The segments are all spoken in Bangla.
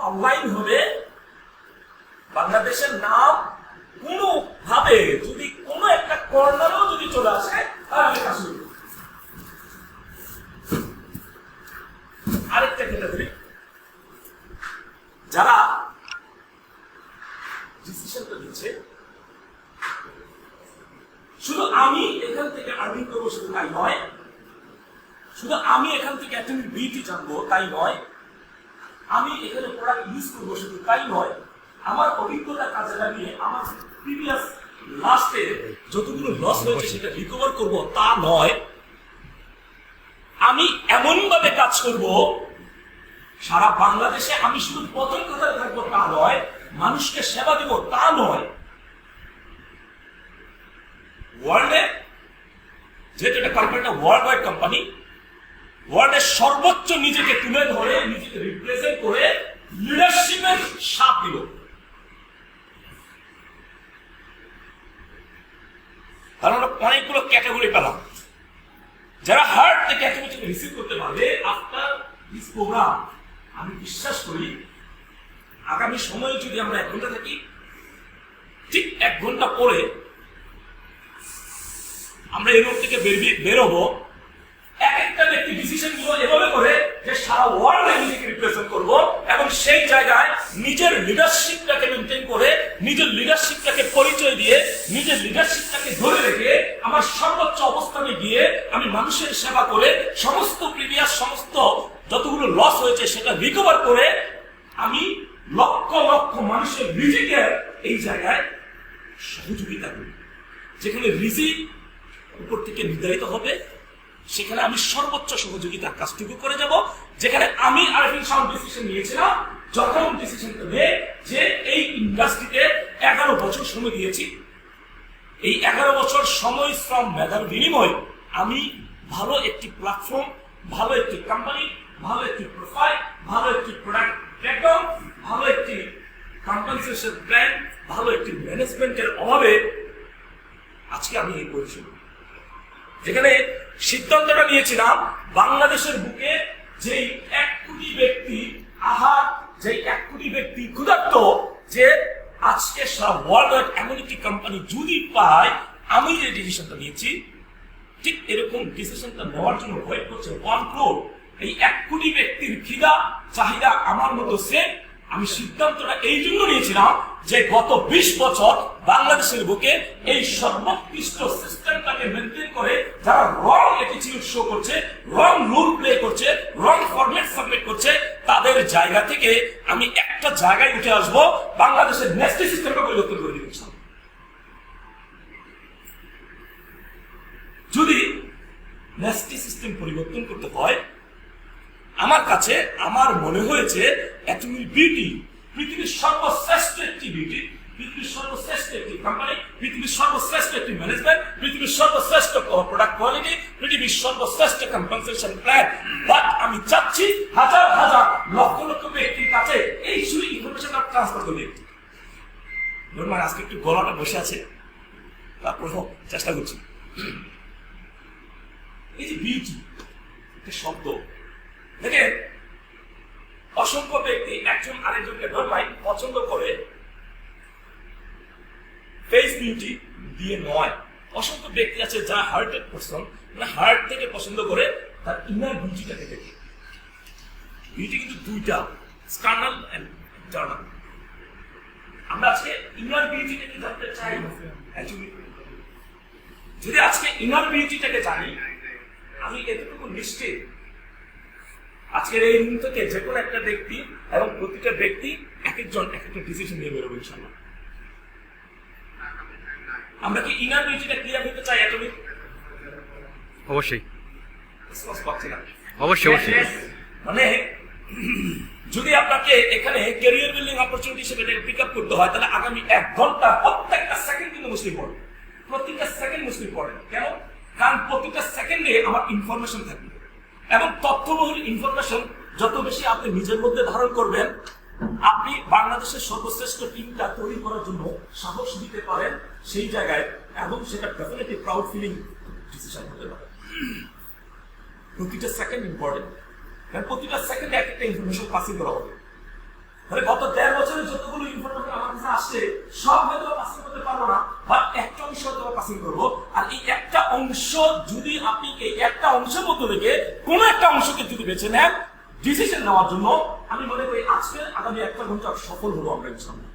অনলাইন হবে, বাংলাদেশের নাম কোনো ভাবে যদি কোনো একটা কর্নারও যদি চলে আসে তাহলে আমি কাজ করব। আরেকটা ক্যাটাগরি যারা ডিসিশনটা দিচ্ছে, শুধু আমি এখান থেকে আর্নিং করবো শুধু তাই নয়, শুধু আমি এখান থেকে অ্যাটেন্ডিবিলিটি জানবো তাই নয়, আমি এখানে প্রোডাক্ট ইউজ করবো শুধু তাই নয়, আমার অভিজ্ঞতা কাজে লাগিয়ে আমার প্রিভিয়াস লাস্টে যতগুলো লস হয়েছে সেটা রিকভার করব তা নয়, আমি এমন ভাবে কাজ করব সারা বাংলাদেশে আমি শুধু প্রথম কথায় থাকবো তা নয়, মানুষকে সেবা দিব তা নয়, ওয়ার্ল্ডে যেহেতু এটা কোম্পানিটা ওয়ার্ল্ড ওয়াইড কোম্পানি, ওয়ার্ল্ডের সর্বোচ্চ নিজেকে তুলে ধরে নিজেকে রিপ্রেজেন্ট করে লিডারশিপের স্বাদ দিল। কারণ অনেকগুলো ক্যাটাগরি পেলাম যারা হার্ট থেকে অ্যাক্টিভিটিকে রিসিভ করতে পারবে আফটার দিস প্রোগ্রাম। আমি বিশ্বাস করি আগামী সময়ে যদি আমরা 1 ঘন্টা থাকি, ঠিক 1 ঘন্টা পরে আমরা এই রোড থেকে বেরোবো, এক একটা ব্যক্তি ডিসিশন গুলো এভাবে করে যে সারা ওয়ার্ল্ডে নিজেকে রিপ্রেজেন্ট করব এবং সেই জায়গায় নিজের লিডারশিপটাকে মেনটেন করে, নিজের লিডারশিপটাকে পরিচয় দিয়ে, নিজের লিডারশিপটাকে ধরে রেখে আমার সর্বোচ্চ অবস্থানে গিয়ে আমি মানুষের সেবা করে সমস্ত প্রিভিয়াস সমস্ত যতগুলো লস হয়েছে সেটা রিকভার করে আমি লক্ষ লক্ষ মানুষের রিজিকের এই জায়গায় সহযোগিতা করি। যেখানে রিজিক উপর থেকে নির্ধারিত হবে সেখানে আমি সর্বোচ্চ সহযোগিতার কাজটুকু করে যাব। যেখানে আমি আরফিন সাউন্ড ডিসিশন নিয়েছিলাম, যখন ডিসিশনটা নিয়ে যে এই ইন্ডাস্ট্রিতে 11 বছর সময় দিয়েছি, এই 11 বছর সময় শ্রম মেধার বিনিময়ে আমি ভালো একটি প্ল্যাটফর্ম, ভালো একটি কোম্পানি, ভালো একটি প্রোফাইল, ভালো একটি প্রোডাক্ট ব্যাকগ্রাউন্ড, ভালো একটি কম্পেনসেশন প্ল্যান, ভালো একটি ম্যানেজমেন্টের অভাবে আজকে আমি এই পজিশন, যেখানে সিদ্ধান্তটা নিয়েছিলাম বাংলাদেশের বুকে যেই 1 কোটি ব্যক্তি আহার, যেই 1 কোটি ব্যক্তি ক্ষুধার্ত, যে আজকে সারা ওয়ার্ল্ড এমন একটি কোম্পানি যদি পায়, আমি যে ডিসিশনটা নিয়েছি ঠিক এরকম ডিসিশনটা নেওয়ার জন্য ওয়েট করছে 1 crore। এই 1 কোটি ব্যক্তির খিদা চাহিদা আমার মতো সেম। আমি সিদ্ধান্তটা এই জন্য নিয়েছিলাম যে গত 20 বছর বাংলাদেশের বুকে এই সর্বোৎকৃষ্ট সিস্টেমটাকে মেনটেন করে যারা রং অ্যাটিটিউড শো করছে, রং রুল প্লে করছে, রং ফরম্যাট সাবমিট করছে, তাদের জায়গা থেকে আমি একটা জায়গায় উঠে আসবো, বাংলাদেশের নেস্টি সিস্টেমটা পরিবর্তন করে দিব। যদি নেস্টি সিস্টেম পরিবর্তন করতে হয়, আমার কাছে আমার মনে হয়েছে অ্যাটমিক বিউটি পৃথিবীর সর্বশ্রেষ্ঠ একটি বিউটি, পৃথিবীর সর্বশ্রেষ্ঠ একটি কোম্পানি, পৃথিবীর সর্বশ্রেষ্ঠ একটি ম্যানেজমেন্ট, পৃথিবীর সর্বশ্রেষ্ঠ প্রোডাক্ট কোয়ালিটি, পৃথিবীর সর্বশ্রেষ্ঠ কম্পেনসেশন প্ল্যান। বাট আমি চাচ্ছি হাজার হাজার লক্ষ লক্ষ ব্যক্তির কাছে এই শুধু ইনফরমেশনটা ট্রান্সফার করবে। ধরুন আজকে একটু গলাটা বসে আছে, তারপর চেষ্টা করছি। এই যে বিউটি একটা শব্দ, দেখেন অসংখ্য ব্যক্তি একজন আরেকজনকে ধর্মায় পছন্দ করে ফেস বিউটি দিয়ে নয়। অসংখ্য ব্যক্তি আছে যারা হার্টেড পারসন, মানে হার্ট থেকে পছন্দ করে তার ইনার বিউটিটাকে দেখে। বিউটি কিন্তু দুইটা, এক্সটার্নাল এন্ড ইন্টারনাল। আমরা আজকে ইনার বিউটিটাকে জানতে চাই। যদি আজকে ইনার বিউটিটাকে জানি, আমি এতটুকু নিশ্চিত আজকের এই রুম থেকে যে কোনো একটা ব্যক্তি এবং প্রতিটা ব্যক্তি এক একজন এক একটা ডিসিশন নিয়ে বেরোবো ইনশাআল্লাহ। আমরা কি ইনার বিউটিটা ক্লিয়ার হতে চাই? এতদিন অবশ্যই অবশ্যই অবশ্যই। মানে যদি আপনাকে এখানে ক্যারিয়ার বিল্ডিং অপরচুনিটি হিসেবে পিক আপ করতে হয়, তাহলে আগামী 1 ঘন্টা প্রত্যেকটা সেকেন্ড কিন্তু মুসলিম পড়ে, প্রত্যেকটা সেকেন্ড মুসলিম পড়ে। কেন? কারণ প্রত্যেকটা সেকেন্ডে আমার ইনফরমেশন থাকবে এবং তথ্যবহুল ইনফরমেশন যত বেশি আপনি নিজের মধ্যে ধারণ করবেন, আপনি বাংলাদেশের সর্বশ্রেষ্ঠ টিমটা তৈরি করার জন্য সাহস দিতে পারেন সেই জায়গায়, এবং সেটা ডেফিনেটলি প্রাউড ফিলিং ডিসিশন হতে পারে। প্রতিটা সেকেন্ড ইম্পর্টেন্ট, কারণ প্রতিটা সেকেন্ডে এক একটা ইনফরমেশন পাসিং করা হবে। মানে গত 1.5 বছরে যতগুলো ইনফরমেশন আমার কাছে আসছে সব হয়তো পাসিং করতে পারবো না, বাট একটা অংশ হয়তো পাসিং করবো। আর এই একটা অংশ যদি আপনি এই একটা অংশের মধ্যে থেকে কোনো একটা অংশকে যদি বেছে নেন ডিসিশন নেওয়ার জন্য, আমি মনে করি আজকে আগামী 1 ঘন্টা সফল হবো আমরা ইনশাআল্লাহ।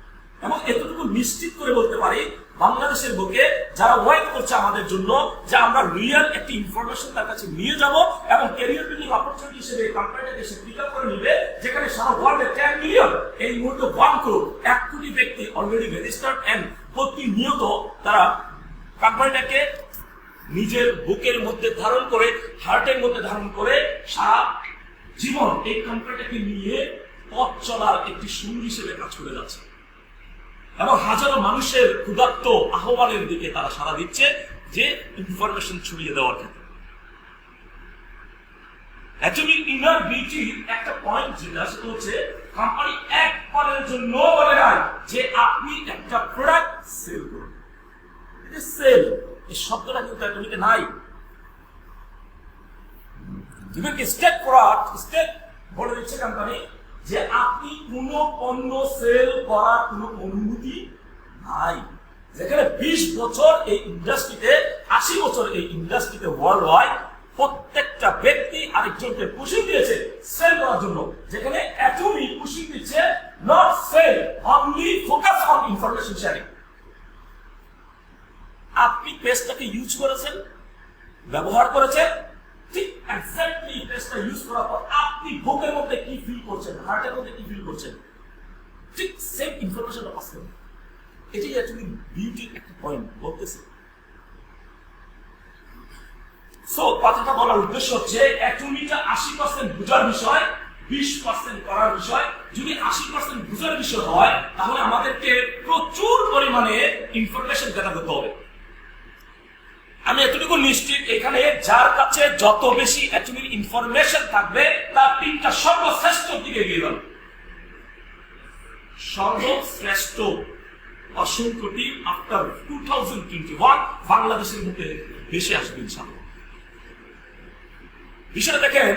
এবং এতটুকু নিশ্চিত করে বলতে পারি বাংলাদেশের বুকে যারা ওয়েট করছে আমাদের জন্য যে আমরা রিয়েল একটি ইনফরমেশন তার কাছে নিয়ে যাব এবং ক্যারিয়ার বিল্ডিং অপরচুনিটি হিসেবে কোম্পানিটাকে সে পিক আপ করে নিবে, যেখানে সারা ওয়ার্ল্ডে 10 মিলিয়ন, এই মুহূর্তে 1 করোড় 1 কোটি ব্যক্তি অলরেডি রেজিস্টার্ড এন্ড প্রতিনিয়ত তারা কোম্পানিটাকে নিজের বুকের মধ্যে ধারণ করে, হার্টের মধ্যে ধারণ করে সারা জীবন এই কোম্পানিটাকে নিয়ে পথ চলার একটি সঙ্গী হিসেবে কাজ করে যাচ্ছে এবং হাজারো মানুষের ক্ষুধার্ত আহ্বানের দিকে তারা সাড়া দিচ্ছে যে ইনফরমেশন ছড়িয়ে দেওয়ার ক্ষেত্রে। অ্যাকচুয়ালি ইনার বিউটির একটা পয়েন্ট যেটা সেটা হচ্ছে কোম্পানি একবারের জন্য বলে না যে আপনি একটা প্রোডাক্ট সেল করুন। এটা সেল, এই শব্দটা কিন্তু অ্যাটমিকে নাই। ইভেন কি স্টেট প্রোডাক্ট, স্টেট বলে দিচ্ছে কোম্পানি যে আপনি কোন পণ্য সেল করার কোন অনুমতি নাই। যেখানে 20 বছর এই ইন্ডাস্ট্রিতে, 80 বছর এই ইন্ডাস্ট্রিতে ওয়ার্ল্ড ওয়াইড প্রত্যেকটা ব্যক্তি আরেকজনকে পুশিং দিয়েছে সেল করার জন্য, যেখানে অ্যাটমি পুশিং দিচ্ছে not sell, only focus on information sharing. আপনি পেজটাকে ইউজ করেছেন, ব্যবহার করেছেন, ঠিক এক্স্যাক্টলি পেজটা ইউজ করার পর আপনি বুকের মধ্যে কি ফিল করছেন, হার্টের মধ্যে কি ফিল করছেন, ঠিক সেম ইনফরমেশনটা পাস করবেন। এটাই অ্যাকচুয়ালি বিউটির একটা পয়েন্ট বলতেছে। সো কথাটা বলার উদ্দেশ্য হচ্ছে অ্যাটমিটা 80% বুঝার বিষয়, 20% করার বিষয়। যদি 80% বুঝার বিষয় হয় তাহলে আমাদেরকে প্রচুর পরিমাণে ইনফরমেশন গেদার করতে হবে। আমি এতটুকু নিশ্চিত এখানে যার কাছে যত বেশি অ্যাটমিক ইনফরমেশন থাকবে তার টিমটা সর্বশ্রেষ্ঠ দিকে এগিয়ে যাবে। সর্বশ্রেষ্ঠ অসংখ্য টিম আফটার 2021 বাংলাদেশের মধ্যে বেশি আসবে ইনশাআল্লাহ। বিষয়টা দেখেন,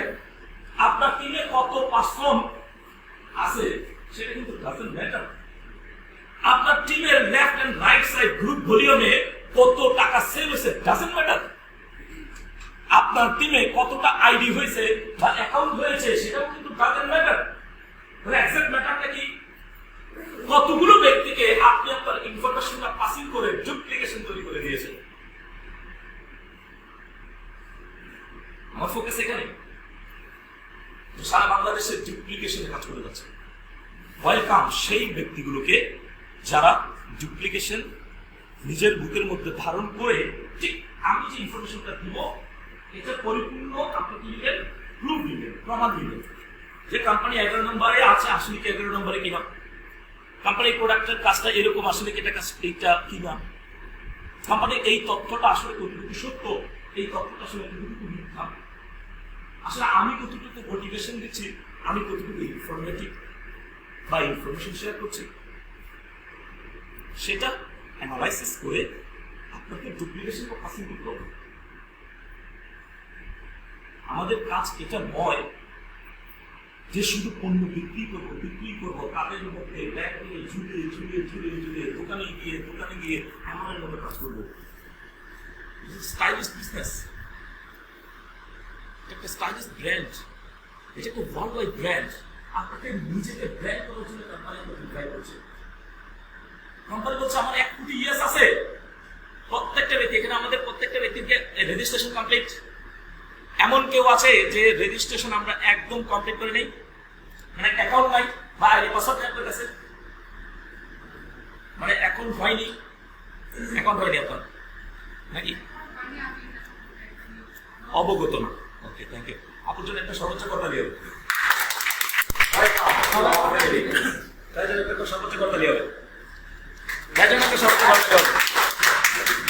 আপনার টিমে কত পার্সন আছে সেটা কিন্তু ডাজন্ট ম্যাটার। আপনার টিমের left and right side group ভলিউমে কত টাকা সেল হয়েছে ডাজন্ট ম্যাটার। আপনার টিমে কতটা আইডি হয়েছে বা অ্যাকাউন্ট হয়েছে সেটাও কিন্তু ডাজন্ট ম্যাটার। মানে এক্সাক্ট ম্যাটারটা কি, কতগুলো ব্যক্তিকে আপনি আপনার ইনফরমেশনটা পাসিং করে ডুপ্লিকেশন তৈরি করে দিয়েছেন। আমার ফোকাস এখানে সারা বাংলাদেশের ডুপ্লিকেশনে কাজ করে যাচ্ছে। ওয়েলকাম সেই ব্যক্তিগুলোকে যারা ডুপ্লিকেশন নিজের বুকের মধ্যে ধারণ করে ঠিক আমি যে ইনফরমেশনটা দিব এটা পরিপূর্ণ আপনি কি দিবেন, প্রুফ দিবেন, প্রমাণ দিবেন যে কোম্পানি 11 নম্বরে আছে, আসলে কি 11 নম্বরে কিনা, কোম্পানির প্রোডাক্টের কাজটা এরকম, আসলে কি এটা এইটা কিনা, কোম্পানির এই তথ্যটা আসলে কতটুকু সত্য, এই তথ্যটা আসলে কতটুকু মিথ্যা, আসলে আমি কতটুকু মোটিভেশন দিচ্ছি, আমি কতটুকু ইনফরমেটিভ বা ইনফরমেশন শেয়ার করছি, সেটা অ্যানালাইসিস করে আপনাকে ডুপ্লিকেশন বা পাসিং করতে হবে। আমাদের কাজ এটা নয় যে শুধু পণ্য বিক্রি করবো তাদের মধ্যে ব্যাগ নিয়ে ঝুলিয়ে দোকানে গিয়ে এমন মধ্যে কাজ করবো। স্টাইলিশ বিজনেস, একটা স্টাইলিশ ব্র্যান্ড, এটা একটা ওয়ার্ল্ড ওয়াইড ব্র্যান্ড। আপনাকে নিজেকে ব্র্যান্ড করার জন্য কোম্পানি আপনাকে ট্রাই করছে। কোম্পানি বলছে আমার 1 কোটি ইয়েস আছে, প্রত্যেকটা ব্যক্তি, এখানে আমাদের প্রত্যেকটা ব্যক্তিকে রেজিস্ট্রেশন কমপ্লিট। এমন কেউ আছে যে রেজিস্ট্রেশন আমরা একদম কমপ্লিট করে নেই, মানে অ্যাকাউন্ট নাই বা আইডি পাসওয়ার্ড আপনার কাছে, মানে অ্যাকাউন্ট হয়নি আপনার নাকি অবগত না? ওকে, থ্যাংক ইউ। আপনার জন্য একটা সর্বোচ্চ কথা দিয়ে হবে, সর্বোচ্চ কথা দিয়ে হবে।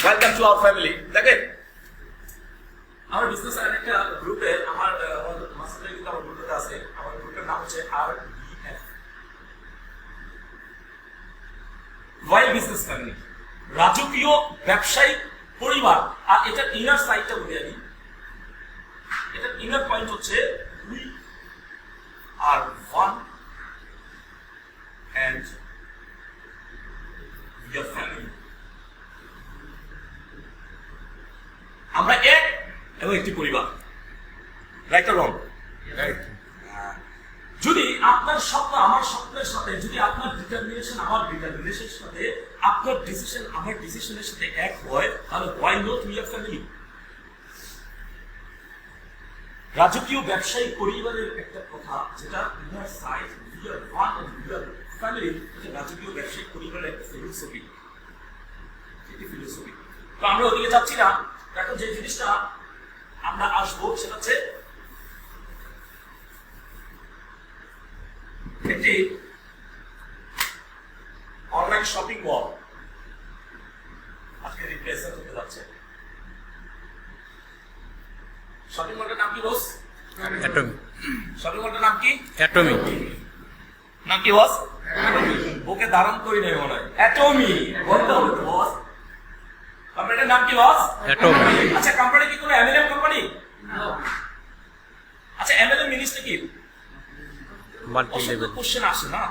Welcome to our family. দেখেন আমার বিজনেস একটা গ্রুপে আমার গ্রুপে আছে, আমার গ্রুপের নাম হচ্ছে RBF, রয়্যাল বিজনেস ফ্যামিলি, রাজকীয় ব্যবসায়িক পরিবার। আর এটার ইনার সাইডটা বলি আমি, এটার ইনার পয়েন্ট হচ্ছে উই আর ওয়ান এটাও একটি পরিবার। Right or wrong? যদি আপনার স্বপ্ন আমার স্বপ্নের সাথে, যদি আপনার ডিটারমিনেশন আমার ডিটারমিনেশনের সাথে, আপনার ডিসিশন আমার ডিসিশনের সাথে এক হয়, তাহলে why not we are family? রাজকীয় ব্যবসায়ী পরিবারের একটা কথা, যেটা inner side we are one and we are family, এটা রাজকীয় ব্যবসায়ী পরিবারের একটা ফিলোসফি। এটি ফিলোসফি। তো আমরা ওদিকে যাচ্ছি না। এখন যে জিনিসটা আমরা আসবো সেটা হচ্ছে একটি অনলাইন শপিং মল আজকে রিপ্লেসমেন্ট হতে যাচ্ছে। শপিং মলটার নাম কি বস? অ্যাটমি। শপিং মলটার নাম কি? অ্যাটমি। নাম কি বস? ওকে ধারণ করি নাই মনে হয়। অ্যাটমি বলতে হবে তো বস। কোম্পানিটার নাম কি বস? অ্যাটমি। আচ্ছা, কোম্পানি কি কোনো এমএলএম কোম্পানি? আচ্ছা, এমএলএম মিনিসটা কি? মাল্টি লেভেল কোশ্চেন আসে না।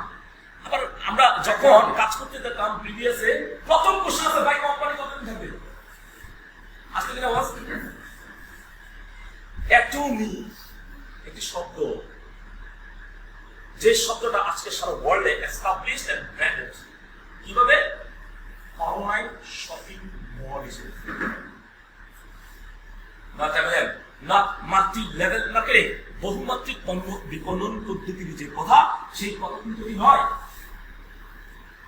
আবার আমরা যখন কাজ করতে যেতাম প্রিভিয়াসে, প্রথম কোশ্চেন আছে ভাই কোম্পানি কতদিন থাকবে? আজকে কিনা বস? অ্যাটমি একটি শব্দ, যে শব্দটা আজকে সারা ওয়ার্ল্ডে এস্টাবলিশড এন্ড ব্র্যান্ডেড। কিভাবে? অনলাইন শপিং মল হিসেবে। Not MLM, not multi level marketing, বহুমাত্রিক পণ্য বিপণন পদ্ধতির যে কথা, সেই কথা কিন্তু নয়।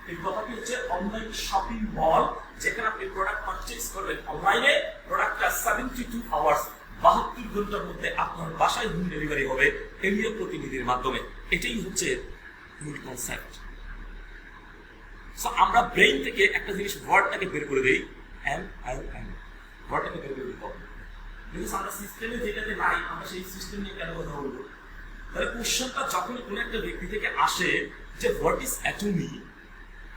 এই কথাটি হচ্ছে অনলাইন শপিং মল, যেখানে আপনি প্রোডাক্ট পারচেজ করবেন অনলাইনে। প্রোডাক্টটা 72 আওয়ার্স, 72 ঘন্টার মধ্যে আপনার বাসায় হোম ডেলিভারি হবে এরিয়া প্রতিনিধির মাধ্যমে। এটাই হচ্ছে মূল কনসেপ্ট। সো আমরা ব্রেইন থেকে একটা জিনিস ওয়ার্ডটাকে বের করে দেই, এম ওয়ার্ডটাকে বের করে দিই। কিন্তু আমরা সিস্টেমে যেটাতে নাই, আমরা সেই সিস্টেম নিয়ে কেন কথা বলবো? তাহলে কোশ্চেনটা যখন কোনো একটা ব্যক্তি থেকে আসে যে হোয়াট ইজ অ্যাটমি,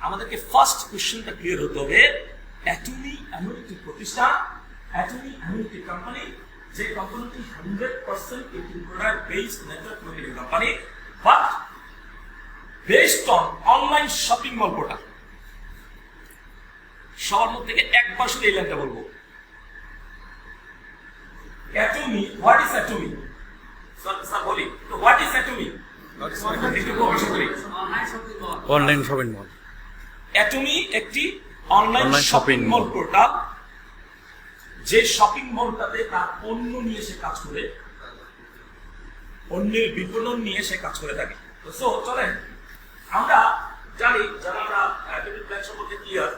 আমাদেরকে ফার্স্ট কোশ্চেনটা ক্লিয়ার হতে হবে। অ্যাটমি এমন একটি প্রতিষ্ঠান, অ্যাটমি এমন একটি কোম্পানি, যে কোম্পানিটি 100% একটি product based network marketing company, but based on online shopping mall product. সবার মধ্যে থেকে একবার শুধু এই লাইনটা বলবো, Atomy, what is Atomy? Sir বলি তো, what is Atomy? Online shopping mall. Atomy একটি অনলাইন শপিং মল পোর্টাল, যে শপিং মলটাতে তার পণ্য নিয়ে সে কাজ করে, পণ্যের বিপণন নিয়ে সে কাজ করে থাকে। তো সো চলেন আমরা জানি, যারা আমরা অ্যাক্টিভিটি প্ল্যান সম্পর্কে ক্লিয়ার,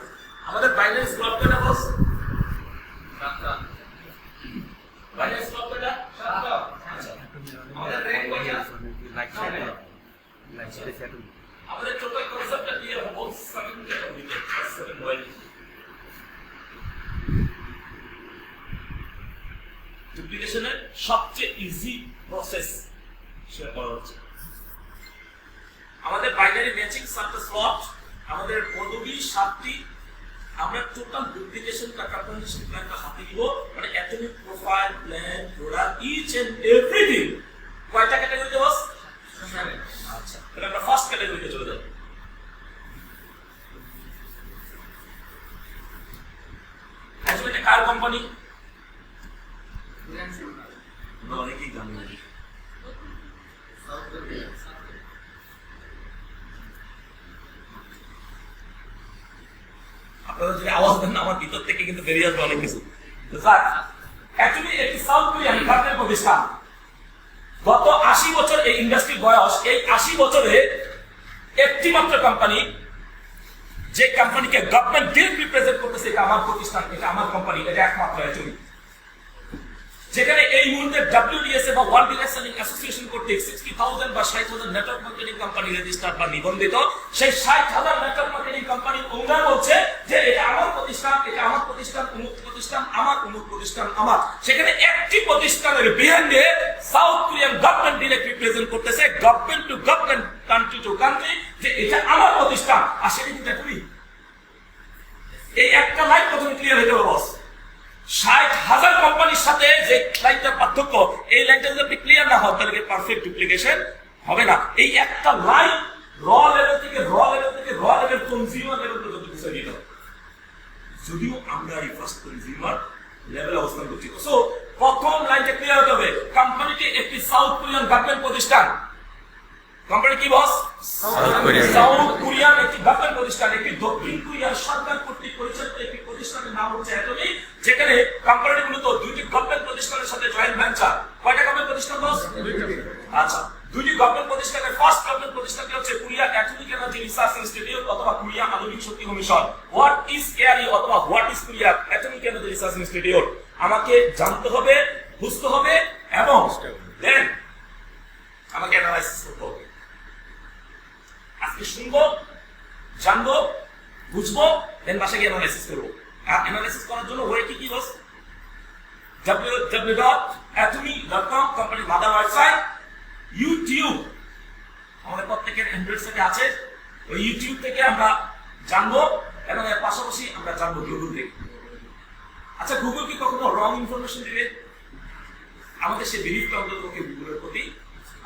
আমাদের বাইনারি স্কোয়াড কয়টা বস? 7টা। বাইনারি স্কোয়াড কয়টা? 7টা। আচ্ছা, আমাদের র্যাঙ্ক কয়টা? আমাদের টোটাল কনসেপ্টটা ক্লিয়ার হবে 7 ওয়েল। ডুপ্লিকেশনের সবচেয়ে ইজি প্রসেস শেয়ার করা হচ্ছে। আমাদের বাইনারি ম্যাচিং 7টা স্লট, আমাদের পদবি 7টি। আমরা টোটাল ডুপ্লিকেশন ক্যাটাগরাইজেশন প্ল্যানটা হাতে দিব, মানে atomic profile plan, product, each and everything. কয়টা ক্যাটাগরিতে বস? 7। আচ্ছা, তাহলে আমরা ফার্স্ট ক্যাটাগরিতে চলে যাব। আসলে এটা কার কোম্পানি? অনেকেই জানি না। আপনারা যদি আওয়াজ দেন না, আমার ভিতর থেকে কিন্তু বেরিয়ে আসবে অনেক কিছু। অ্যাকচুয়ালি একটি সাউথ কোরিয়ান কার্টেল প্রতিষ্ঠান, গত 80 বছর এই ইন্ডাস্ট্রির বয়স। এই 80 বছরে একটি মাত্র কোম্পানি, যে কোম্পানিকে গভর্নমেন্ট ডিরেক্ট রিপ্রেজেন্ট করতেছে, এটা আমার প্রতিষ্ঠান, এটা আমার কোম্পানি, এটা একমাত্র অ্যাকচুয়ালি। যেখানে এই মুহূর্তে WDSA বা ওয়ার্ল্ড ডিরেক্ট সেলিং অ্যাসোসিয়েশন কর্তৃক 60,000 বা 60,000 নেটওয়ার্ক মার্কেটিং কোম্পানি রেজিস্টার্ড বা নিবন্ধিত। সেই 60,000 নেটওয়ার্ক মার্কেটিং কোম্পানির ওনার বলছে যে এটা আমার প্রতিষ্ঠান, এটা আমার প্রতিষ্ঠান, অমুক প্রতিষ্ঠান আমার, অমুক প্রতিষ্ঠান আমার। সেখানে একটি প্রতিষ্ঠানের বিহাইন্ডে south Korean government direct represent করতেছে, government to government, country to country, যে এটা আমার প্রতিষ্ঠান। আর সেটা কিন্তু তুমি এই একটা লাইন প্রথমে ক্লিয়ার হয়ে যাবে বস। 60,000 কোম্পানির সাথে যে লাইনটার পার্থক্য, এই লাইনটা যদি আপনি ক্লিয়ার না হন, তাহলে পারফেক্ট ডুপ্লিকেশন হবে না। এই একটা লাইন র লেভেল থেকে র লেভেল কনজিউমার লেভেল পর্যন্ত বুঝে দিতে হবে। যদিও আমরা এই ফার্স্ট কনজিউমার লেভেল অবস্থান করছি। সো প্রথম লাইনটা ক্লিয়ার হতে হবে। কোম্পানিটি একটি সাউথ কোরিয়ান গভর্নমেন্ট প্রতিষ্ঠান। কোম্পানি কি বস? সাউথ কোরিয়ান একটি গভর্নমেন্ট প্রতিষ্ঠান, একটি দক্ষিণ কোরিয়ার সরকার কর্তৃক পরিচালিত একটি প্রতিষ্ঠানের নাম হচ্ছে অ্যাটমি, যেখানে কোম্পানিটি মূলত দুইটি গভর্নমেন্ট প্রতিষ্ঠানের সাথে জয়েন্ট ভেঞ্চার। কয়টা গভর্নমেন্ট প্রতিষ্ঠান বস? আচ্ছা, দুইটি গভর্নমেন্ট প্রতিষ্ঠানের ফার্স্ট গভর্নমেন্ট প্রতিষ্ঠানটি হচ্ছে Korea atomic energy research institute অথবা কোরিয়া আণবিক শক্তি কমিশন। হোয়াট ইজ কেআরই অথবা what is Korea atomic energy research institute আমাকে জানতে হবে, বুঝতে হবে এবং দেন আমাকে অ্যানালাইসিস করতে হবে। আজকে শুনবো, জানবো, বুঝবো, দেন বাসায় গিয়ে অ্যানালাইসিস করবো। আর অ্যানালাইসিস করার জন্য ওয়ে কি বস? www.atomy.com কোম্পানির মাদার ওয়েবসাইট। ইউটিউব আমাদের প্রত্যেকের অ্যান্ড্রয়েড সেটে আছে, ওই ইউটিউব থেকে আমরা জানবো এবং এর পাশাপাশি আমরা জানবো গুগল থেকে। আচ্ছা, গুগল কি কখনো রং ইনফরমেশন দিবে? আমাদের সেই বিলিফটা অন্তত গুগলের প্রতি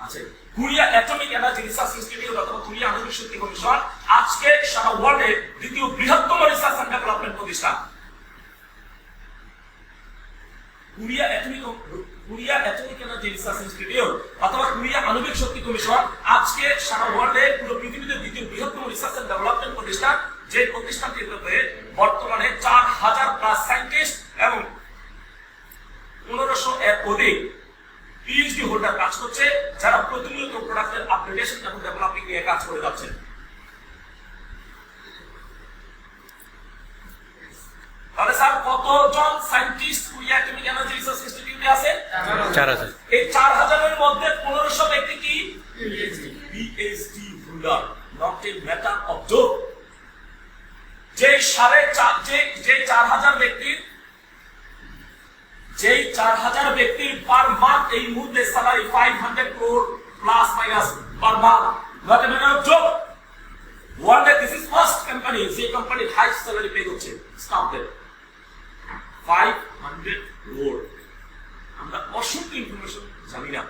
আছে। Korea atomic energy research institute অথবা কোরিয়া আণবিক শক্তি কমিশন আজকে সারা ওয়ার্ল্ডে দ্বিতীয় বৃহত্তম রিসার্চ এন্ড ডেভেলপমেন্ট প্রতিষ্ঠান। Korea atomic energy research institute অথবা কোরিয়া আণবিক শক্তি কমিশন আজকে সারা ওয়ার্ল্ডে পুরো পৃথিবীতে দ্বিতীয় বৃহত্তম রিসার্চ এন্ড ডেভেলপমেন্ট প্রতিষ্ঠান, যে প্রতিষ্ঠানটিতে বর্তমানে 4000 প্লাস সায়েন্টিস্ট এবং 1500 এর অধিক পিএইচডি হোল্ডার কাজ করছে, যারা প্রতিনিয়ত প্রোডাক্টের আপগ্রেডেশন এবং ডেভেলপিং নিয়ে কাজ করে যাচ্ছেন। তাহলে স্যার কতজন scientist Korea atomic energy research ইনস্টিটিউটে আছে? 4000। এই 4000 এর মধ্যে 1500 ব্যক্তি কি PhD holder, not a matter of joke. যে 4000 ব্যক্তির পার মান্থ এই মুহূর্তে salary 500 crore plus minus per month, not a matter of joke. ওয়ার্ল্ডে দিস ইজ ফার্স্ট কোম্পানি যে কোম্পানি হাই স্যালারি পে করছে স্টাফদের 500 crore। আমরা অসংখ্য ইনফরমেশন জানি না,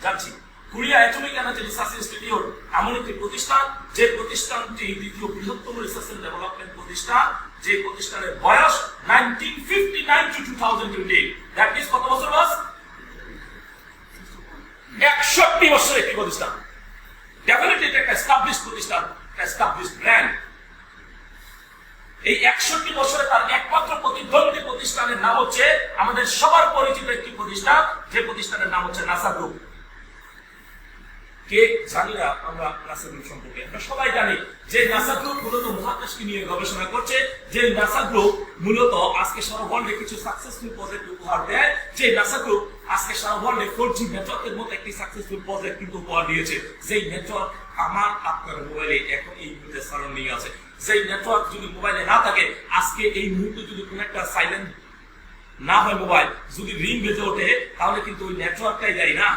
জানছি। Korea atomic energy research institute এমন একটি প্রতিষ্ঠান, যে প্রতিষ্ঠানটি দ্বিতীয় বৃহত্তম রিসার্চ এন্ড ডেভেলপমেন্ট প্রতিষ্ঠান, যে প্রতিষ্ঠানের বয়স 1959 to 2020। দ্যাট ইজ কত বছর বয়স? 61 বছরের একটি প্রতিষ্ঠান। ডেফিনেটলি এটা একটা এস্টাবলিশড প্রতিষ্ঠান, একটা এস্টাবলিশড ব্র্যান্ড। এই 61 বছরে তার একমাত্র প্রতিদ্বন্দ্বী প্রতিষ্ঠানের নাম হচ্ছে আমাদের সবার পরিচিত একটি প্রতিষ্ঠান, যে প্রতিষ্ঠানের নাম হচ্ছে নাসা গ্রুপ। কে জানি না আমরা নাসা গ্রুপ সম্পর্কে? আমরা সবাই জানি যে নাসা গ্রুপ মূলত মহাকাশকে নিয়ে গবেষণা করছে, যে নাসা গ্রুপ মূলত আজকে সারা ওয়ার্ল্ডে কিছু সাকসেসফুল প্রজেক্ট উপহার দেয়, যে নাসা গ্রুপ আজকে সারা ওয়ার্ল্ডে 4G নেটওয়ার্কের মতো একটি সাকসেসফুল প্রজেক্ট কিন্তু উপহার দিয়েছে। যেই নেটওয়ার্ক আমার আপনার মোবাইলে এখন এই মুহূর্তে সারাউন্ডিং আছে। যেই নেটওয়ার্ক যদি মোবাইলে না থাকে, আজকে এই মুহূর্তে যদি কোনো একটা সাইলেন্ট না হয়, মোবাইল যদি রিং বেজে ওঠে, তাহলে কিন্তু ওই নেটওয়ার্কটাই যায় না।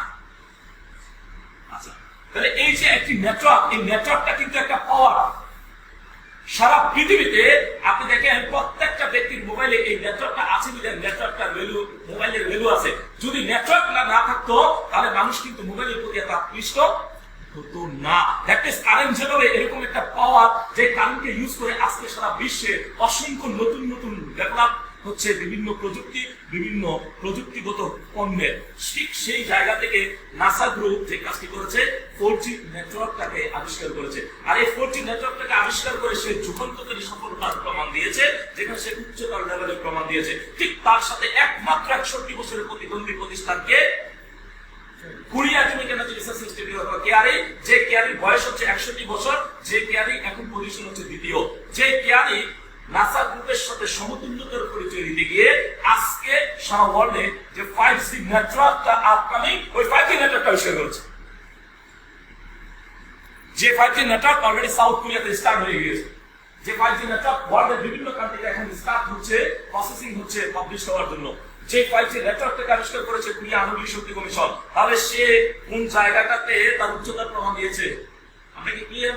আচ্ছা, তাহলে এই যে একটি নেটওয়ার্ক, এই নেটওয়ার্কটা কিন্তু একটা পাওয়ার। সারা পৃথিবীতে আপনি দেখেন প্রত্যেকটা ব্যক্তির মোবাইলে এই নেটওয়ার্কটা আছে, নেটওয়ার্কটার ভ্যালু, মোবাইলের ভ্যালু আছে। যদি নেটওয়ার্ক না থাকতো, তাহলে মানুষ কিন্তু মোবাইলের প্রতি এত আকৃষ্ট হতো না। দ্যাট ইজ কারেন্ট যেভাবে এরকম একটা পাওয়ার, যে কারেন্টকে ইউজ করে আজকে সারা বিশ্বে অসংখ্য নতুন নতুন ডেভেলপ হচ্ছে বিভিন্ন প্রযুক্তিগত পণ্যের। ঠিক সেই জায়গা থেকে নাসা গ্রুপ যে কাজটি করেছে, 4G নেটওয়ার্কটাকে আবিষ্কার করেছে। আর এই 4G নেটওয়ার্কটাকে আবিষ্কার করে সে যুগান্তকারী সফলতার প্রমাণ দিয়েছে, যেখানে সে উচ্চতর লেভেলের প্রমাণ দিয়েছে। ঠিক তার সাথে একমাত্র 61 বছরের প্রতিদ্বন্দ্বী প্রতিষ্ঠানকে Korea atomic energy research institute অথবা কেআরই, যে কেআরই বয়স হচ্ছে 61 বছর, যে কেআরই এখন পজিশন হচ্ছে দ্বিতীয়, যে কেআরই নাসা গ্রুপের সাথে সমতুল্যতার পরিচয় দিতে গিয়ে আজকে সারা ওয়ার্ল্ডে যে 5G নেটওয়ার্কটা আপকামিং, ওই 5G নেটওয়ার্কটা আবিষ্কার করেছে। যে 5G নেটওয়ার্ক অলরেডি সাউথ কোরিয়াতে স্টার্ট হয়ে গিয়েছে, যে 5G নেটওয়ার্ক ওয়ার্ল্ডের বিভিন্ন কান্ট্রিতে এখন স্টার্ট হচ্ছে, প্রসেসিং হচ্ছে পাবলিশ হওয়ার জন্য। যে 5G নেটওয়ার্কটাকে আবিষ্কার করেছে কোরিয়া আণবিক শক্তি কমিশন, তাহলে সে কোন জায়গাটাতে তার উচ্চতার প্রমাণ দিয়েছে? আমরা কি ক্লিয়ার?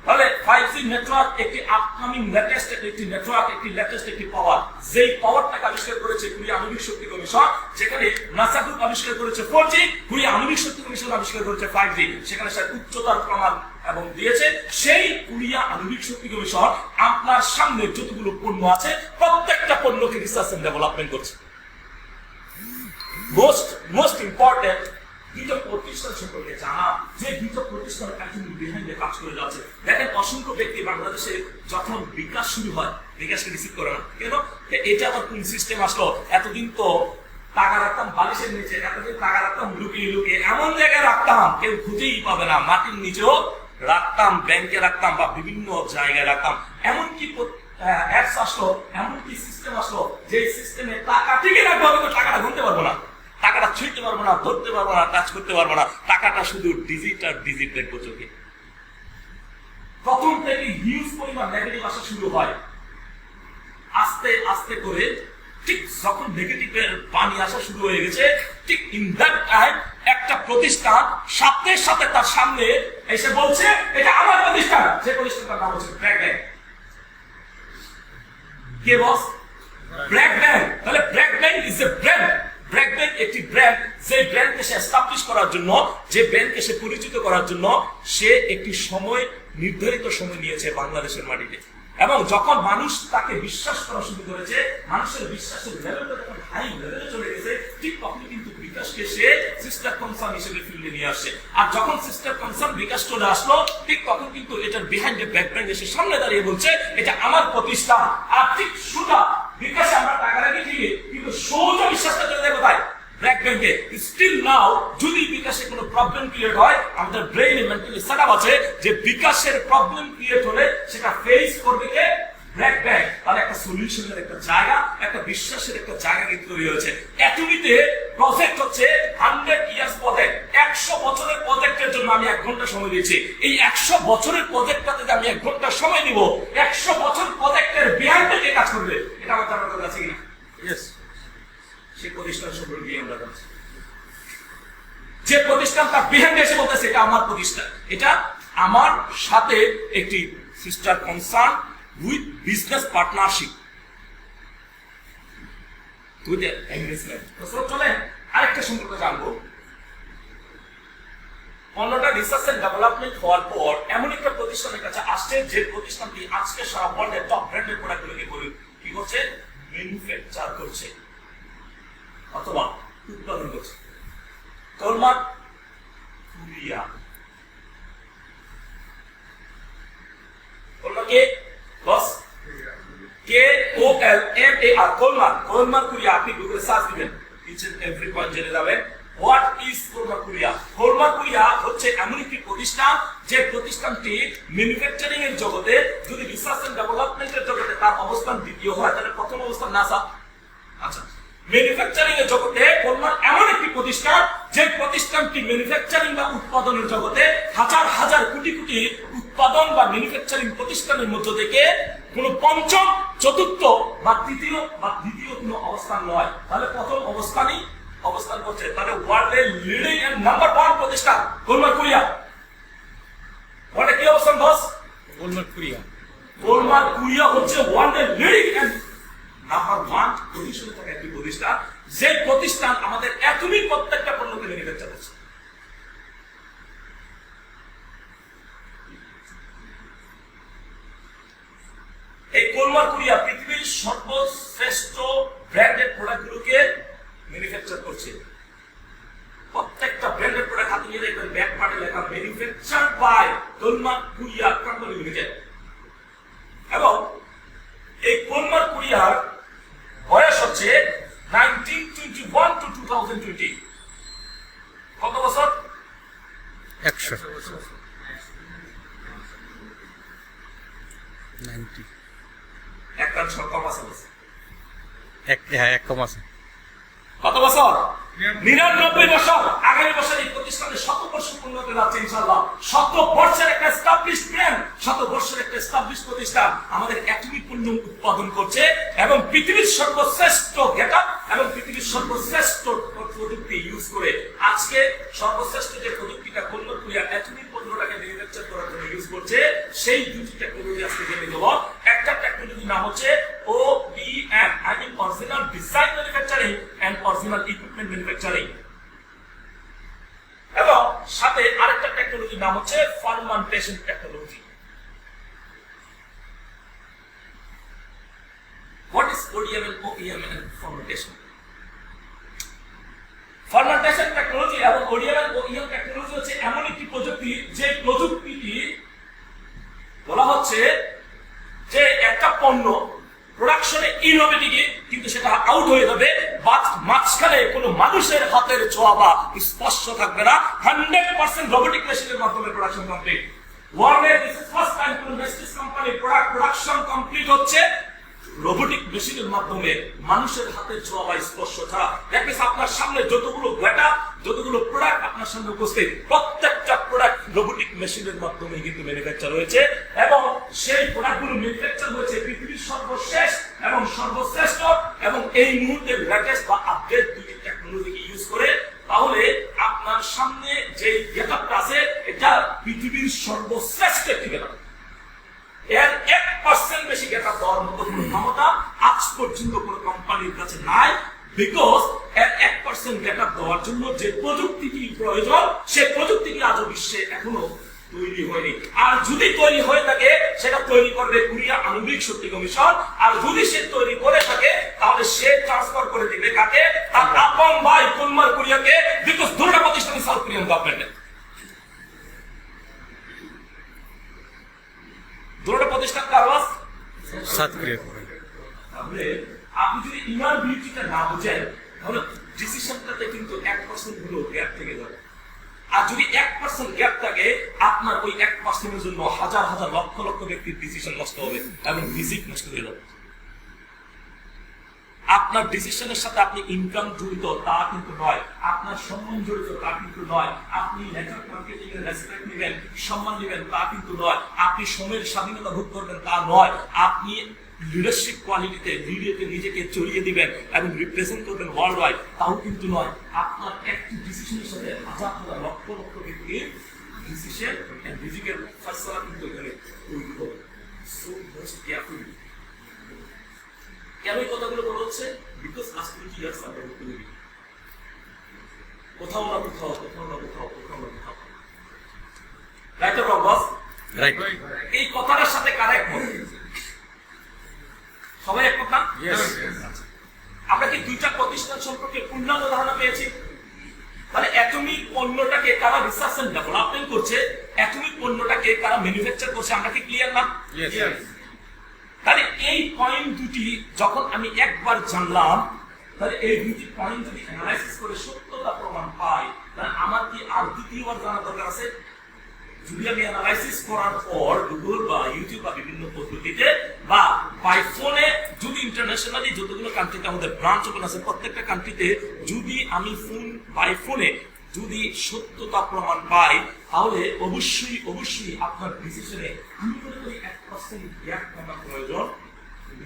তাহলে 5G নেটওয়ার্ক একটি আপকামিং লেটেস্ট একটি নেটওয়ার্ক, একটি লেটেস্ট একটি পাওয়ার। যেই পাওয়ারটাকে আবিষ্কার করেছে কোরিয়া আণবিক শক্তি কমিশন, যেখানে নাসা গ্রুপ আবিষ্কার করেছে 4G, কোরিয়া আণবিক শক্তি কমিশন আবিষ্কার করেছে 5G, সেখানে সে উচ্চতার প্রমাণ এবং দিয়েছে। সেই কোরিয়া আণবিক শক্তি কমিশন আপনার সামনে যতগুলো পণ্য আছে, প্রত্যেকটা পণ্যকে রিসার্চ এন্ড ডেভেলপমেন্ট করছে। মোস্ট ইম্পর্টেন্ট দুটো প্রতিষ্ঠান সম্পর্কে জানা, যে দুটো প্রতিষ্ঠান এখন বিহাইন্ডে কাজ করে যাচ্ছে। দেখেন অসংখ্য ব্যক্তি বাংলাদেশে যখন বিকাশ শুরু হয়, বিকাশকে রিসিভ করে না কেন, এটা আবার কোন সিস্টেম আসলো, এতদিন তো টাকা রাখতাম বালিশের নিচে, এতদিন টাকা রাখতাম লুকিয়ে লুকিয়ে, এমন জায়গায় রাখতাম কেউ খুঁজেই পাবে না, মাটির নিচেও রাখতাম, ব্যাংকে রাখতাম বা বিভিন্ন জায়গায় রাখতাম। এমনকি অ্যাপস আসলো, এমনকি সিস্টেম আসলো, যে সিস্টেমে টাকা টিকে রাখবো, আমি তো টাকাটা গুনতে পারবো না, টাকাটা ছুঁইতে পারবো না, ধরতে পারবো না, টাচ করতে পারবো না, টাকাটা শুধু ডিজিট আর ডিজিট দেখবো চোখে। প্রথম থেকে হিউজ পরিমাণ নেগেটিভ আসা শুরু হয়, আস্তে আস্তে করে ঠিক যখন নেগেটিভের পানি আসা শুরু হয়ে গেছে, ঠিক ইন দ্যাট টাইম একটা প্রতিষ্ঠান সাথে সাথে তার সামনে এসে বলছে এটা আমার প্রতিষ্ঠান। যে প্রতিষ্ঠানটার নাম হচ্ছে ব্র্যাক ব্যাংক। কে বস? ব্র্যাক ব্যাংক। তাহলে BRAC bank is a brand. BRAC bank একটি ব্র্যান্ড, যে ব্র্যান্ডকে সে এস্টাবলিশ করার জন্য, যে ব্র্যান্ডকে সে পরিচিত করার জন্য সে একটি সময়, নির্ধারিত সময় নিয়েছে বাংলাদেশের মাটিতে। এবং যখন মানুষ তাকে বিশ্বাস করা শুরু করেছে, মানুষের বিশ্বাসের লেভেলটা যখন হাই লেভেলে চলে গেছে, ঠিক তখনই কিন্তু বিকাশকে সে সিস্টার কনসার্ন হিসেবে ফিল্ডে নিয়ে আসছে। আর যখন সিস্টার কনসার্ন বিকাশ চলে আসলো, ঠিক তখন কিন্তু এটার বিহাইন্ড এ ব্যাক ব্যাংক এসে সামনে দাঁড়িয়ে বলছে এটা আমার প্রতিষ্ঠান। আর ঠিক সুদা বিকাশে আমরা টাকা রাখি ঠিকই, কিন্তু সৌজ বিশ্বাসটা চলে যায় কোথায়? ব্র্যাক ব্যাংকে। স্টিল নাও যদি বিকাশে কোনো প্রবলেম ক্রিয়েট হয়, আমাদের ব্রেইনে মেন্টালি সেটআপ আছে যে বিকাশের প্রবলেম ক্রিয়েট হলে সেটা ফেস করবে কে? ব্র্যাক ব্যাংক। তাহলে একটা সলিউশনের একটা জায়গা, একটা বিশ্বাসের একটা জায়গা কিন্তু তৈরি হয়েছে। অ্যাটমিতে প্রজেক্ট হচ্ছে 100 ইয়ার্স প্রজেক্ট। 100 বছরের প্রজেক্টের জন্য আমি 1 ঘন্টা সময় দিয়েছি। এই 100 বছরের প্রজেক্টটাতে আমি 1 ঘন্টা সময় দিব, 100 বছর প্রজেক্টের বিহাইন্ডে কে কাজ করবে? এটা আমার জানার কথা আছে কিনা? ইয়েস। সে প্রতিষ্ঠান সম্পর্কে আমরা জানছি, যে প্রতিষ্ঠান তার বিহাইন্ডে এসে বলতেছে এটা আমার প্রতিষ্ঠান, এটা আমার সাথে একটি sister concern with business partnership with agreement. তো চলেন আরেকটা সম্পর্কে জানবো। অন্যটা রিসার্চ এন্ড ডেভেলপমেন্ট হওয়ার পর এমন একটা প্রতিষ্ঠানের কাছে আসছে, যে প্রতিষ্ঠানটি আজকে সারা ওয়ার্ল্ডের টপ ব্র্যান্ডের প্রোডাক্টগুলোকে কি করছে? ম্যানুফ্যাকচার করছে অথবা উৎপাদন করছে। কোলমার্ক কোরিয়া। কোলমার্কে বস KOLMAR, কোলমার্ক কোরিয়া। আপনি গুগলে সার্চ দিবেন, ইচ এন্ড এভরি পয়েন্ট জেনে যাবেন হোয়াট ইজ কোলমার্ক কোরিয়া। কোলমার্ক কোরিয়া হচ্ছে এমন একটি প্রতিষ্ঠান, যে প্রতিষ্ঠানটি ম্যানুফ্যাকচারিং এর জগতে, যদি রিসার্চ এন্ড ডেভেলপমেন্টের জগতে তার অবস্থান দ্বিতীয় হয়, তাহলে প্রথম অবস্থান নাসা। আচ্ছা, ম্যানুফ্যাকচারিং এর জগতে কোলমার্ক এমন একটি প্রতিষ্ঠান, যে প্রতিষ্ঠানটি ম্যানুফ্যাকচারিং বা উৎপাদনের জগতে হাজার হাজার কোটি কোটি উৎপাদন বা ম্যানুফ্যাকচারিং প্রতিষ্ঠানের মধ্য থেকে কোনো পঞ্চম, চতুর্থ বা তৃতীয় কোনো অবস্থান নয়, তাহলে প্রথম অবস্থানই অবস্থান করছে। তাহলে ওয়ার্ল্ডের লিডিং এন্ড নাম্বার 1 প্রতিষ্ঠান কোলমার্ক কোরিয়া। ওয়ার্ল্ডে কি অবস্থান বস? কোলমার্ক কোরিয়া। কোলমার্ক কোরিয়া হচ্ছে ওয়ার্ল্ডের লিডিং এন্ড নাম্বার 1 পজিশনে থাকা একটি প্রতিষ্ঠান, যে প্রতিষ্ঠান আমাদের এতদিন প্রত্যেকটা পণ্যকে ম্যানুফ্যাকচার করছে। এই কোলমার্ক কোরিয়া পৃথিবীর সর্বশ্রেষ্ঠ ব্র্যান্ডেড প্রোডাক্টগুলোকে ম্যানুফ্যাকচার করছে। প্রত্যেকটা ব্র্যান্ডেড প্রোডাক্ট হাতে নিয়ে দেখবেন ব্যাক পার্টে লেখা ম্যানুফ্যাকচারড বাই কোলমার্ক কোরিয়া কোম্পানি লিমিটেড। এবং এই কোলমার্ক কোরিয়ার বয়স হচ্ছে 1921 to 2020। কত বছর? 100 90 একটা কম আছে বছর। এক কম আছে। কত বছর? 99 বছর। আগামী বছর এই প্রতিষ্ঠানের 100 বর্ষ পূর্ণ হতে যাচ্ছে ইনশাআল্লাহ। 100 বর্ষের একটা এস্টাবলিশ ব্র্যান্ড, 100 বর্ষের একটা এস্টাবলিশ প্রতিষ্ঠান আমাদের অ্যাটমিক পণ্য উৎপাদন করছে, এবং পৃথিবীর সর্বশ্রেষ্ঠ গেটআপ এবং পৃথিবীর সর্বশ্রেষ্ঠ প্রযুক্তি ইউজ করে আজকে সর্বশ্রেষ্ঠ যে প্রযুক্তিটা কোলমার্ক কোরিয়া অ্যাটমিক পণ্যটাকে ম্যানুফ্যাকচার করার জন্য ইউজ করছে, সেই দুটি টেকনোলজি আজকে জেনে দেব। একটা টেকনোলজির নাম হচ্ছে ODM, I mean original design manufacturing and original equipment manufacturing. এবং সাথে আরেকটা টেকনোলজির নাম হচ্ছে fermentation technology. What is ODM and OEM and fermentation? Fermentation technology এবং ওডিএমএল ও ইএম টেকনোলজি হচ্ছে এমন একটি প্রযুক্তি যে প্রযুক্তিটি বলা হচ্ছে যে একটা পণ্য প্রোডাকশনে ইন হবে ঠিকই, কিন্তু সেটা আউট হয়ে যাবে, মাঝখানে কোনো মানুষের হাতের ছোঁয়া বা স্পর্শ থাকবে না। 100% রোবোটিক মেশিনের মাধ্যমে প্রোডাকশন কমপ্লিট। ওয়ার্ল্ডে দিস ইজ ফার্স্ট টাইম কোন মেশিন কোম্পানি প্রোডাকশন কমপ্লিট হচ্ছে রোবোটিক মেশিনের মাধ্যমে, মানুষের হাতের ছোঁয়া বা স্পর্শ ছাড়া। দেখবেন আপনার সামনে যতগুলো ডেটা, যতগুলো প্রোডাক্ট আপনার সামনে উপস্থিত, প্রত্যেকটা প্রোডাক্ট রোবোটিক মেশিনের মাধ্যমে কিন্তু ম্যানুফ্যাকচার হয়েছে, এবং সেই প্রোডাক্টগুলো ম্যানুফ্যাকচার হয়েছে পৃথিবীর সর্বশেষ এবং সর্বশ্রেষ্ঠ এবং এই মুহূর্তে লেটেস্ট বা আপডেট দুটি টেকনোলজিকে ইউজ করে। তাহলে আপনার সামনে যে গেটআপটা আছে এটা পৃথিবীর সর্বশ্রেষ্ঠ একটি গেটআপ। এর 1% বেশি গেটআপ দেওয়ার মতো কোনো ক্ষমতা আজ পর্যন্ত কোনো কোম্পানির কাছে নাই, বিকজ এর 1% গেটআপ দেওয়ার জন্য যে প্রযুক্তিটি প্রয়োজন সেই প্রযুক্তিটি আজও বিশ্বে এখনো তৈরি হয়নি। আর যদি তৈরি হয়ে থাকে সেটা তৈরি করবে কোরিয়া আণবিক শক্তি কমিশন, আর যদি সে তৈরি করে থাকে তাহলে সে ট্রান্সফার করে দিবে কাকে? তার আপন ভাই কুলমার কোরিয়াকে, বিকজ দুটো প্রতিষ্ঠান সাউথ কোরিয়ান গভর্নমেন্টের। দুটো প্রতিষ্ঠান কারবাস সাত কোরিয়া। তাহলে আপনি যদি ইনার বিউটিটা না বুঝেন তাহলে ডিসিশনটাতে কিন্তু 1% হলো গ্যাপ থেকে যাবে। আর যদি 1% গ্যাপ থাকে আপনার ওই 1%-এর জন্য হাজার হাজার লক্ষ লক্ষ ব্যক্তির ডিসিশন নষ্ট হবে এবং রিজিক নষ্ট হয়ে যাবে। আপনার ডিসিশনের সাথে আপনি ইনকাম জড়িত তা কিন্তু নয়, আপনার সম্মান জড়িত তা কিন্তু নয়, আপনি নেটওয়ার্ক মার্কেটিং এর রেসপেক্ট নেবেন, সম্মান নেবেন তা কিন্তু নয়, আপনি সময়ের স্বাধীনতা ভোগ করবেন তা নয়, আপনি লিডারশিপ কোয়ালিটিতে লিডারকে নিজেকে চড়িয়ে দিবেন এবং রিপ্রেজেন্ট করবেন ওয়ার্ল্ড ওয়াইড তাও কিন্তু নয়। আপনার একটি ডিসিশনের সাথে হাজার হাজার লক্ষ লক্ষ ব্যক্তির ডিসিশন এন্ড রিজিকের ফয়সালা কিন্তু এখানে তৈরি হবে। So most careful. কেন এই কথাগুলো বলা হচ্ছে? বিকজ লাস্ট 20 ইয়ার্স আমরা তৈরি কোথাও না কোথাও right or wrong boss? Right. এই কথাটার সাথে কারা একমত? সবাই একমত না? আমরা কি দুইটা প্রতিষ্ঠান সম্পর্কে পূর্ণাঙ্গ ধারণা পেয়েছি? তাহলে অ্যাটমিক পণ্যটাকে কারা রিসার্চ এন্ড ডেভেলপমেন্ট করছে, অ্যাটমিক পণ্যটাকে কারা ম্যানুফ্যাকচার করছে, আমরা কি ক্লিয়ার না? তাহলে এই পয়েন্ট দুটি যখন আমি একবার জানলাম, তাহলে এই দুটি পয়েন্ট যদি অ্যানালাইসিস করে সত্যতা প্রমাণ পাই, তাহলে আমার কি আর দ্বিতীয়বার জানার দরকার আছে? যদি আমি অ্যানালাইসিস করার পর গুগল বা ইউটিউব বা বিভিন্ন পদ্ধতিতে বা বাই ফোনে, যদি ইন্টারন্যাশনালি যতগুলো কান্ট্রিতে আমাদের ব্রাঞ্চ ওপেন আছে প্রত্যেকটা কান্ট্রিতে যদি আমি বাই ফোনে যদি সত্যতা প্রমাণ পাই, তাহলে অবশ্যই আপনার ডিসিশনে আমি মনে করি 1% গ্যাপ থাকা প্রয়োজন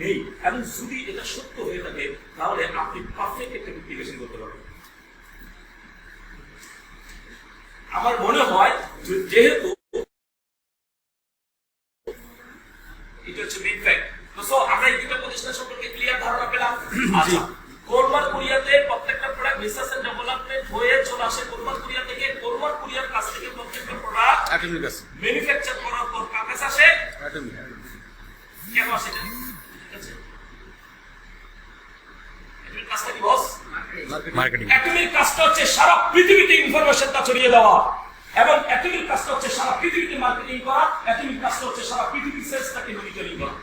নেই। এবং যদি এটা সত্য হয়ে থাকে তাহলে আপনি পারফেক্ট একটা অ্যাপ্লিকেশন করতে পারবেন। আমার মনে হয় যেহেতু এটা হচ্ছে মেইন ফ্যাক্ট, তো আমরা এই দুটো প্রতিষ্ঠান সম্পর্কে ক্লিয়ার ধারণা পেলাম। আচ্ছা, কোরমান কোরিয়াতে প্রত্যেকটা প্রোডাক্ট রিসার্চ এন্ড ডেভেলপমেন্ট হয়ে চলে আসে কোরমান কোরিয়া থেকে। কোরমান কোরিয়ার কাছ থেকে প্রত্যেকটা প্রোডাক্ট অ্যাটমিক আছে, ম্যানুফ্যাকচার করার পর কার কাছে আসে? অ্যাটমিক। কেন আসে এটা? ঠিক আছে, এটার কাজটা কি বস? মার্কেটিং। অ্যাটমিক কাজটা হচ্ছে সারা পৃথিবীতে ইনফরমেশনটা ছড়িয়ে দেওয়া, এবং অ্যাটমিক কাজটা হচ্ছে সারা পৃথিবীতে মার্কেটিং করা, অ্যাটমিক কাজটা হচ্ছে সারা পৃথিবীর সেলসটাকে মনিটরিং করা।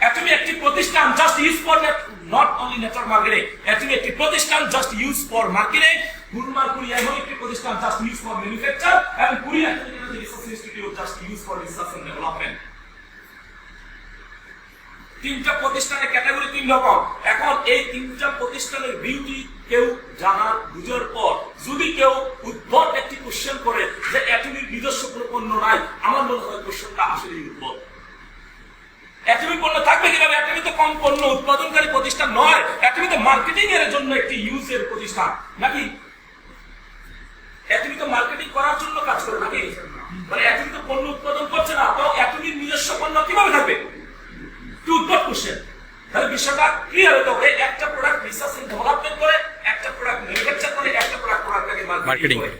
অ্যাটমি একটি প্রতিষ্ঠান just use for not only network marketing, Atomy একটি প্রতিষ্ঠান just use for marketing, Kolmar Korea এমন একটি প্রতিষ্ঠান জাস্ট ইউজ ফর ম্যানুফ্যাকচার, এবং Korea technology research institute just use for research and development. তিনটা প্রতিষ্ঠানের ক্যাটাগরি তিন রকম। এখন এই তিনটা প্রতিষ্ঠানের বিউটি কেউ জানার বুঝার পর যদি কেউ উদ্ভট একটি কোশ্চেন করে যে অ্যাটমির নিজস্ব কোনো পণ্য নাই, আমার মনে হয় কোশ্চেনটা আসলেই উদ্ভট। অ্যাটমি পণ্য থাকবে কিভাবে? অ্যাটমি তো কম পণ্য উৎপাদনকারী প্রতিষ্ঠান নয়, অ্যাটমি তো মার্কেটিং এর জন্য একটি ইউজের প্রতিষ্ঠান নাকি? অ্যাটমি তো মার্কেটিং করার জন্য কাজ করে নাকি? মানে অ্যাটমি তো পণ্য উৎপাদন করছে না, তো অ্যাটমির নিজস্ব পণ্য কিভাবে থাকবে? উদ্ভট কোশ্চেন। তাহলে বিষয়টা ক্লিয়ার হতে হবে, একটা প্রোডাক্ট রিসার্চ এন্ড ডেভেলপমেন্ট করে, একটা প্রোডাক্ট ম্যানুফ্যাকচার করে, একটা প্রোডাক্টটাকে মার্কেটিং করে।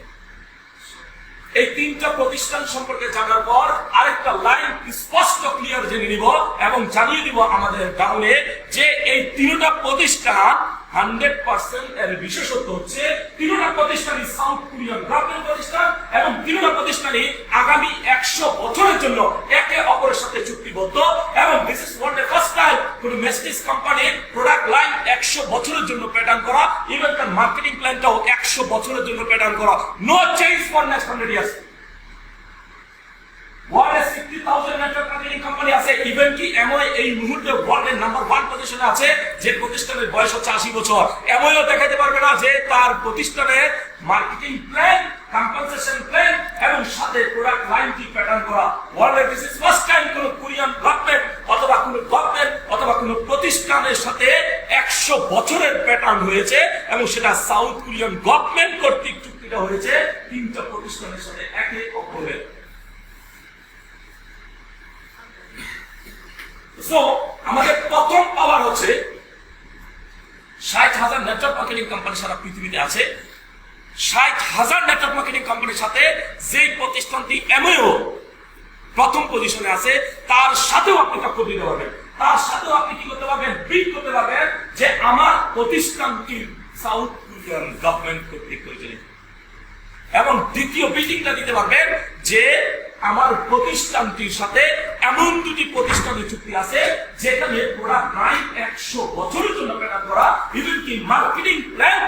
এই তিনটা প্রতিষ্ঠান সম্পর্কে জানার পর আরেকটা লাইন স্পষ্ট ক্লিয়ার জেনে নিব এবং জানিয়ে দিব আমাদের ডাউনে যে এই তিনটা প্রতিষ্ঠান 100% এর বিশেষত্ব হচ্ছে তিনটা প্রতিষ্ঠানই সাউথ কোরিয়ান গভর্নমেন্ট প্রতিষ্ঠান এবং তিনটা প্রতিষ্ঠানই আগামী 100 বছরের জন্য একে অপরের সাথে চুক্তিবদ্ধ এবং this is world first time কোন মেস্টিস কোম্পানির প্রোডাক্ট লাইন 100 বছরের জন্য প্যাটার্ন করা, ইভেন তার মার্কেটিং প্ল্যানটাও 100 বছরের জন্য প্যাটার্ন করা। No change for next 100 years. ওয়ার্ল্ডে 60,000 নেটওয়ার্ক মার্কেটিং কোম্পানি আছে, ইভেন কি এমওআই এই মুহূর্তে ওয়ার্ল্ডের নাম্বার 1 পজিশনে আছে, যে প্রতিষ্ঠানের বয়স হচ্ছে 80 বছর। এমওআইও দেখাতে পারবে না যে তার প্রতিষ্ঠানের মার্কেটিং প্ল্যান, কম্পেনসেশন প্ল্যান এবং সাথে প্রোডাক্ট লাইনটি প্যাটার্ন করা। ওয়ার্ল্ডে দিস ইজ ফার্স্ট টাইম কোন কোরিয়ান গভর্নমেন্ট অথবা কোন গভর্নমেন্ট অথবা কোন প্রতিষ্ঠানের সাথে 100 বছরের প্যাটার্ন হয়েছে এবং সেটা সাউথ কোরিয়ান গভর্নমেন্ট কর্তৃক চুক্তিটা হয়েছে তিনটা প্রতিষ্ঠানের সাথে একে অপরের। সো আমাদের প্রথম পাওয়ার হচ্ছে 60,000 নেটওয়ার্ক মার্কেটিং কোম্পানি সারা পৃথিবীতে আছে। 60,000 নেটওয়ার্ক মার্কেটিং কোম্পানির সাথে যে প্রতিষ্ঠানটি এমওইও প্রথম পজিশনে আছে তার সাথেও আপনি টক্কর দিতে পারবেন, তার সাথেও আপনি কি করতে পারবেন, বিট করতে পারবেন যে আমার প্রতিষ্ঠানটি সাউথ কোরিয়ান গভর্নমেন্ট কর্তৃক পরিচালিত। এবং দ্বিতীয় বিটিংটা দিতে পারবেন যে আমার প্রতিষ্ঠানটির সাথে এমন দুটি প্রতিষ্ঠানের চুক্তি আছে যেখানে প্রোডাক্ট লাইন 100 বছরের জন্য প্যাটার্ন করা, ইভেন কি মার্কেটিং প্ল্যান